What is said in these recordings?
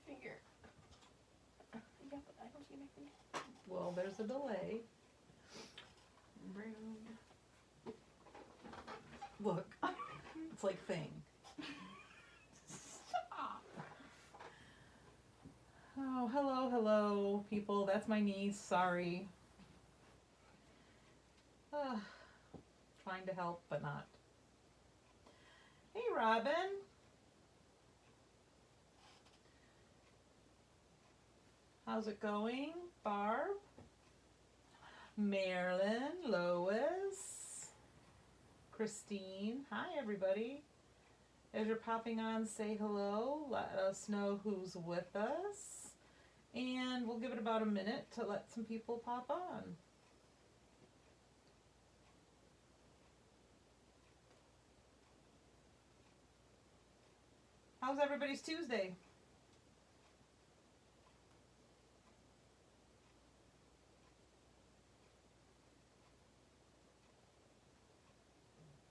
finger. Yeah, but I don't see my finger. Well, there's a delay. Rude. Look, it's like Thing. Stop. Oh, hello, people. That's my niece. Sorry. Trying to help, but not. Hey, Robin. How's it going, Barb? Marilyn, Lois, Christine. Hi, everybody. As you're popping on, say hello. Let us know who's with us. And we'll give it about a minute to let some people pop on. How's everybody's Tuesday?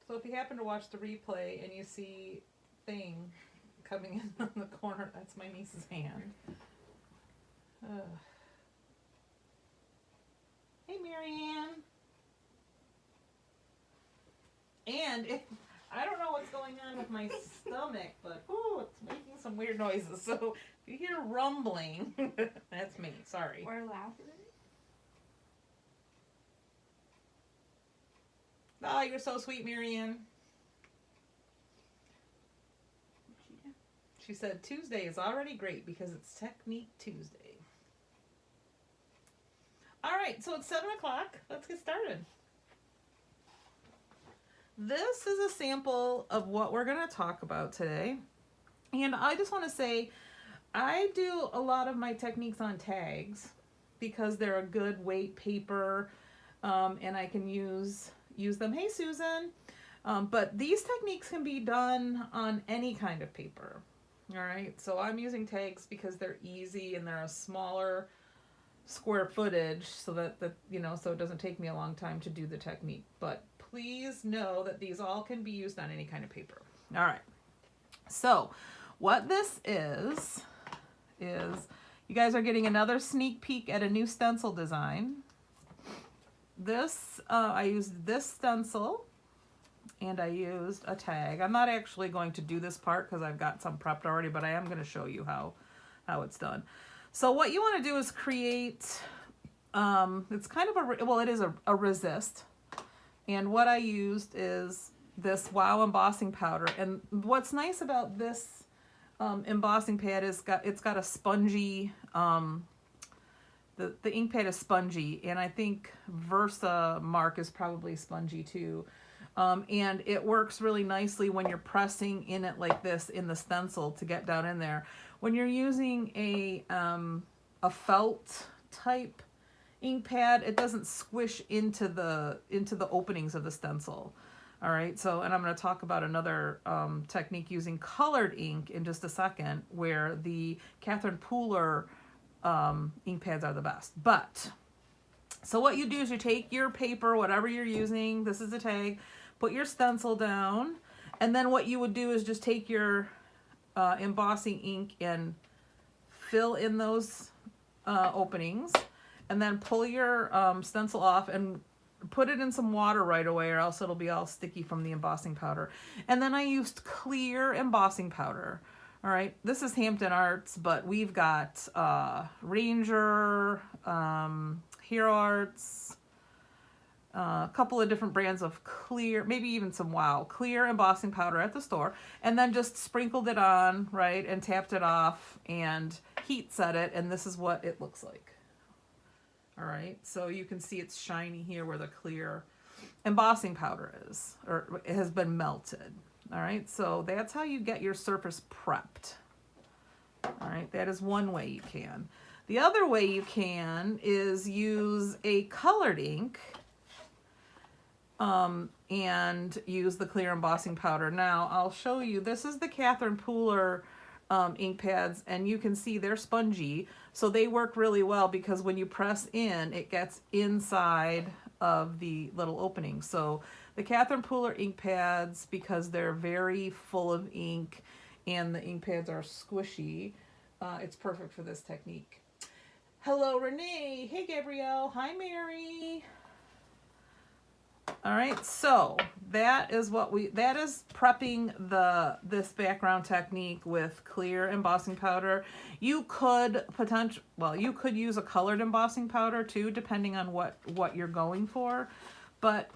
So if you happen to watch the replay and you see Thing coming in on the corner, that's my niece's hand. Hey, Marianne. And I don't know what's going on with my stomach, but it's making some weird noises. So if you hear rumbling, that's me. Sorry. Or laughing. Oh, you're so sweet, Marianne. She said Tuesday is already great because it's Technique Tuesday. All right, so it's 7 o'clock. Let's get started. This is a sample of what we're going to talk about today. And I just want to say, I do a lot of my techniques on tags because they're a good weight paper, and I can use them. Hey, Susan. But these techniques can be done on any kind of paper. All right, so I'm using tags because they're easy and they're a smaller square footage so that so it doesn't take me a long time to do the technique. But please know that these all can be used on any kind of paper. All right, so what this is you guys are getting another sneak peek at a new stencil design. This I used this stencil and I used a tag. I'm not actually going to do this part because I've got some prepped already, but I am going to show you how it's done. So what you want to do is create, it's kind of it is a resist. And what I used is this Wow embossing powder. And what's nice about this embossing pad is it's got a spongy, the ink pad is spongy, and I think Versamark is probably spongy too. And it works really nicely when you're pressing in it like this in the stencil to get down in there. When you're using a felt type ink pad, it doesn't squish into the openings of the stencil. All right, so, and I'm going to talk about another technique using colored ink in just a second, where the Catherine Pooler ink pads are the best. But so what you do is you take your paper, whatever you're using, this is a tag, put your stencil down, and then what you would do is just take your embossing ink and fill in those openings, and then pull your stencil off and put it in some water right away, or else it'll be all sticky from the embossing powder. And then I used clear embossing powder. All right, this is Hampton Arts, but we've got Ranger, Hero Arts, a couple of different brands of clear, maybe even some Wow, clear embossing powder at the store, and then just sprinkled it on, right, and tapped it off and heat set it, and this is what it looks like. All right, so you can see it's shiny here where the clear embossing powder is, or it has been melted. All right, so that's how you get your surface prepped. All right, that is one way you can. The other way you can is use a colored ink and use the clear embossing powder. Now, I'll show you, this is the Catherine Pooler ink pads, and you can see they're spongy, so they work really well because when you press in, it gets inside of the little opening. So the Catherine Pooler ink pads, because they're very full of ink and the ink pads are squishy, it's perfect for this technique. Hello, Renee. Hey, Gabrielle. Hi, Mary. All right, so that is prepping this background technique with clear embossing powder. You could you could use a colored embossing powder too, depending on what you're going for. But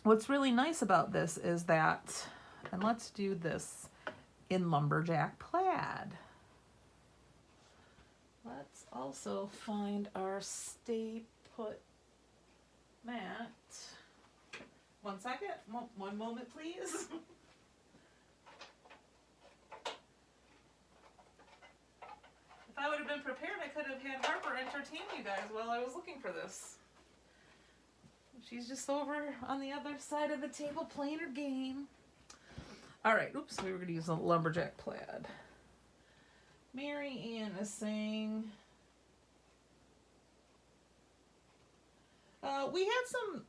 what's really nice about this is that, and let's do this in Lumberjack Plaid. Let's also find our Stay Put mat. One second, one moment please. If I would have been prepared, I could have had Harper entertain you guys while I was looking for this. She's just over on the other side of the table playing her game. All right, oops, we were going to use a Lumberjack Plaid. Mary Ann is saying, we had some,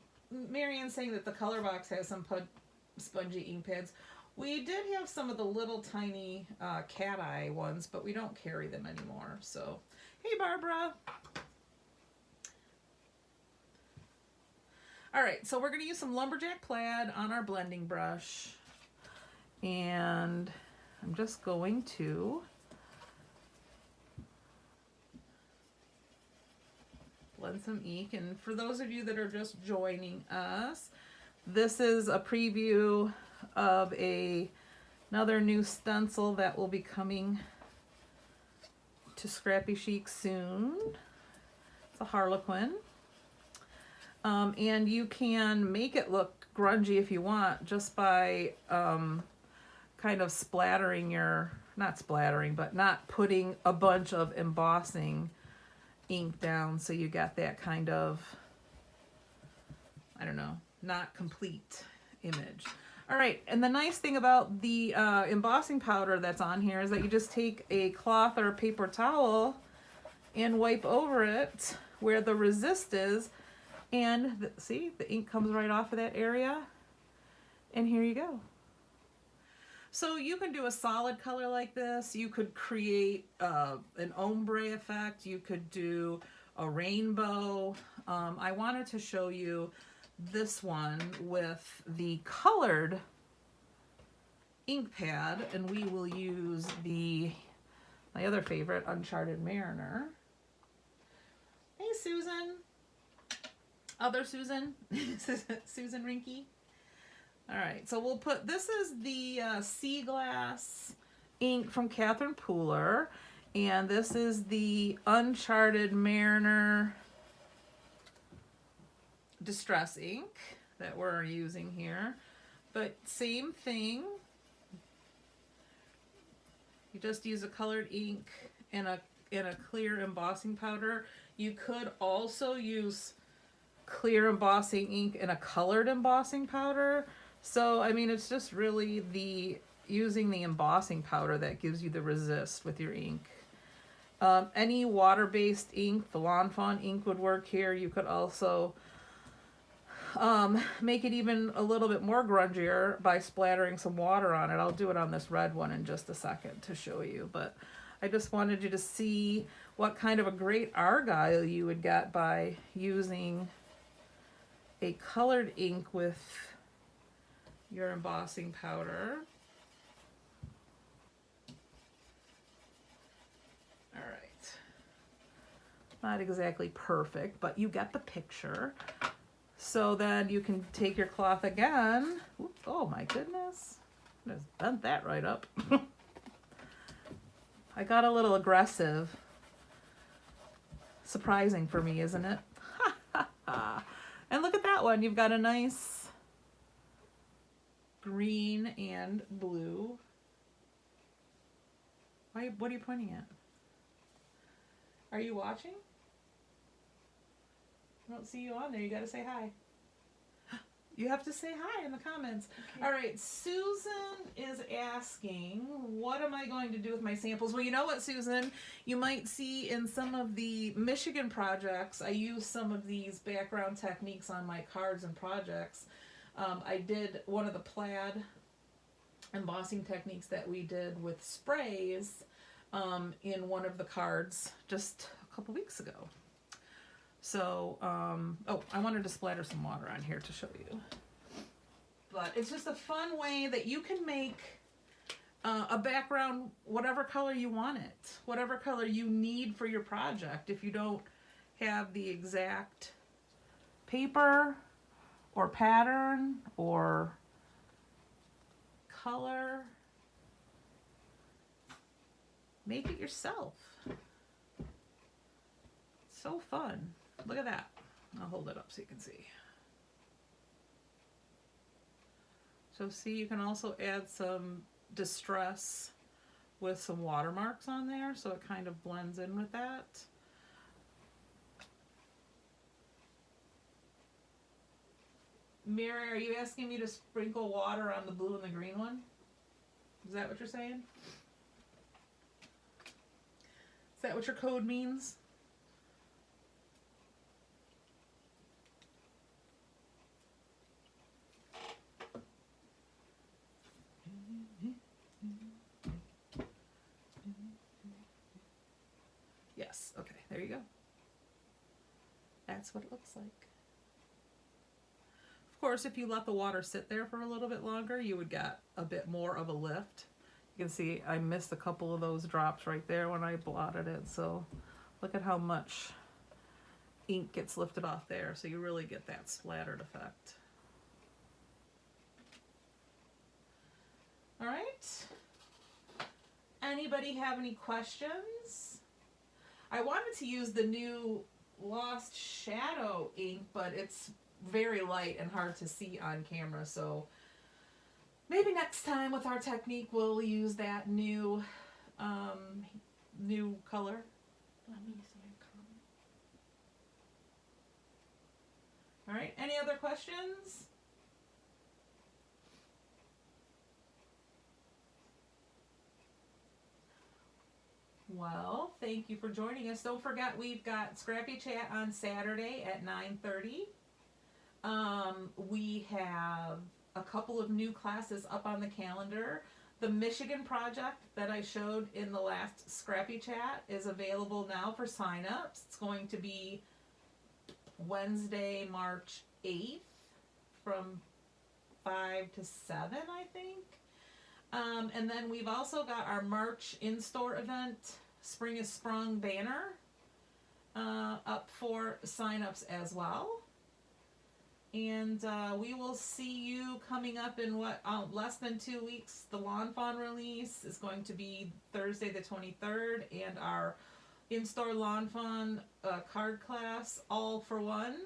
Mary Ann's saying that the color box has some spongy ink pads. We did have some of the little tiny cat eye ones, but we don't carry them anymore. So, hey Barbara. All right, so we're going to use some Lumberjack Plaid on our blending brush. And I'm just going to blend some ink. And for those of you that are just joining us, this is a preview of another new stencil that will be coming to Scrappy Chic soon. It's a Harlequin. And you can make it look grungy if you want, just by kind of splattering not putting a bunch of embossing ink down, so you got that kind of, I don't know, not complete image. All right, and the nice thing about the embossing powder that's on here is that you just take a cloth or a paper towel and wipe over it where the resist is, and see, the ink comes right off of that area, and here you go. So you can do a solid color like this. You could create an ombre effect. You could do a rainbow. I wanted to show you this one with the colored ink pad, and we will use my other favorite, Uncharted Mariner. Hey Susan. Other Susan. Susan Rinky. All right, so we'll put, this is the Sea Glass ink from Catherine Pooler, and this is the Uncharted Mariner Distress ink that we're using here. But same thing, you just use a colored ink and a clear embossing powder. You could also use clear embossing ink and a colored embossing powder. So, I mean, it's just really using the embossing powder that gives you the resist with your ink. Any water-based ink, the Lawn Fawn ink would work here. You could also make it even a little bit more grungier by splattering some water on it. I'll do it on this red one in just a second to show you, but I just wanted you to see what kind of a great argyle you would get by using a colored ink with your embossing powder. All right. Not exactly perfect, but you get the picture. So then you can take your cloth again. Oops, oh my goodness. I just bent that right up. I got a little aggressive. Surprising for me, isn't it? And look at that one. You've got a nice green and blue. What are you pointing at? Are you watching? I don't see you on there. You got to say hi. You have to say hi in the comments. Okay. All right, Susan is asking, what am I going to do with my samples? Well, you know what, Susan? You might see in some of the Michigan projects, I use some of these background techniques on my cards and projects. I did one of the plaid embossing techniques that we did with sprays. in one of the cards just a couple weeks ago. So, oh, I wanted to splatter some water on here to show you. But it's just a fun way that you can make a background whatever color you want it, whatever color you need for your project. If you don't have the exact paper or pattern or color, make it yourself. So fun. Look at that. I'll hold it up so you can see. So see, you can also add some distress with some watermarks on there, so it kind of blends in with that. Mary, are you asking me to sprinkle water on the blue and the green one? Is that what you're saying? Is that what your code means? Yes, okay, there you go. That's what it looks like. Of course, if you let the water sit there for a little bit longer, you would get a bit more of a lift. You can see I missed a couple of those drops right there when I blotted it, so look at how much ink gets lifted off there, so you really get that splattered effect. All right. Anybody have any questions? I wanted to use the new Lost Shadow ink, but it's very light and hard to see on camera, so maybe next time with our technique we'll use that new new color. Let me see your comment. All right, any other questions? Well, thank you for joining us. Don't forget, we've got Scrappy Chat on Saturday at 9:30. We have a couple of new classes up on the calendar. The Michigan project that I showed in the last Scrappy Chat is available now for signups. It's going to be Wednesday, March 8th from 5 to 7, I think. And then we've also got our March in-store event, Spring is Sprung banner, up for signups as well. And we will see you coming up in less than 2 weeks. The Lawn Fawn release is going to be Thursday the 23rd, and our in-store Lawn Fawn card class, All for One,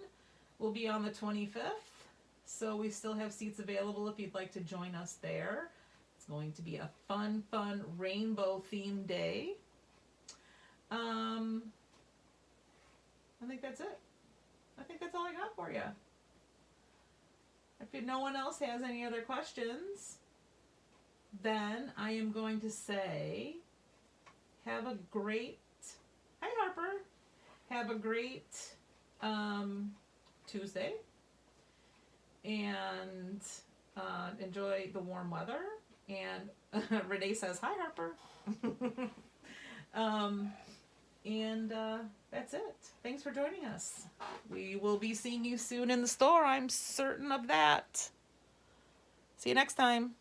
will be on the 25th. So we still have seats available if you'd like to join us there. It's going to be a fun rainbow themed day. I think that's it. I think that's all I got for you. If no one else has any other questions, then I am going to say, have a great, hi Harper, have a great Tuesday, and enjoy the warm weather. And Renee says, hi Harper. And that's it. Thanks for joining us. We will be seeing you soon in the store. I'm certain of that. See you next time.